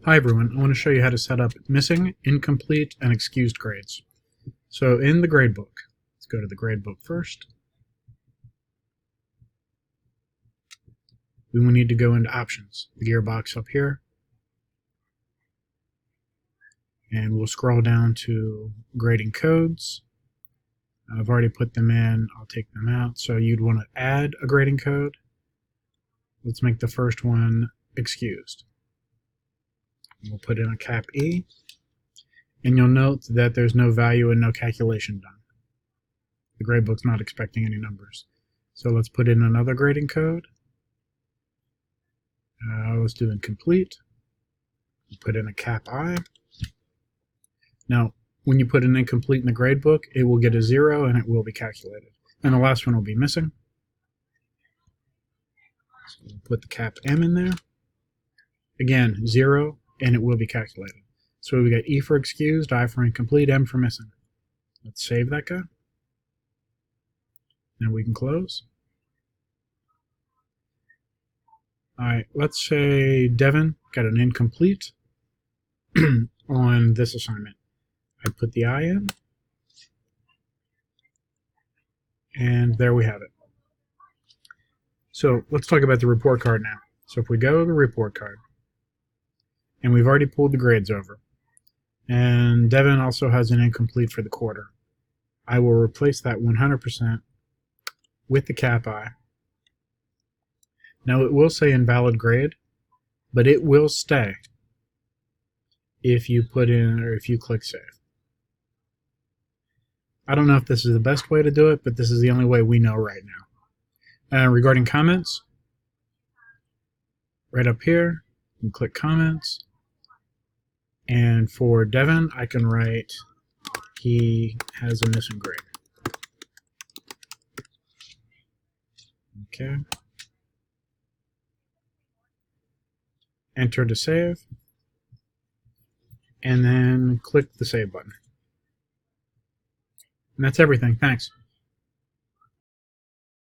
Hi everyone, I want to show you how to set up missing, incomplete, and excused grades. So in the gradebook, let's go to the gradebook first. We will need to go into options, the gearbox up here, and we'll scroll down to grading codes. I've already put them in, I'll take them out. So you'd want to add a grading code. Let's make the first one excused. We'll put in a cap E, and you'll note that there's no value and no calculation done. The gradebook's not expecting any numbers. So let's put in another grading code. Let's do incomplete. Put in a cap I. Now, when you put an incomplete in the gradebook, it will get a 0 and it will be calculated. And the last one will be missing. So we'll put the cap M in there. Again, 0, and it will be calculated. So we got E for excused, I for incomplete, M for missing. Let's save that guy. Now we can close. Alright, let's say Devin got an incomplete on this assignment. I put the I in, and there we have it. So let's talk about the report card now. So if we go to the report card, and we've already pulled the grades over, and Devin also has an incomplete for the quarter, I will replace that 100% with the cap I. Now it will say invalid grade, but it will stay if you put in or if you click save. I don't know if this is the best way to do it, but this is the only way we know right now. Regarding comments, right up here, you can click comments. And for Devin, I can write he has a missing grade. Okay. Enter to save. And then click the save button. And that's everything. Thanks.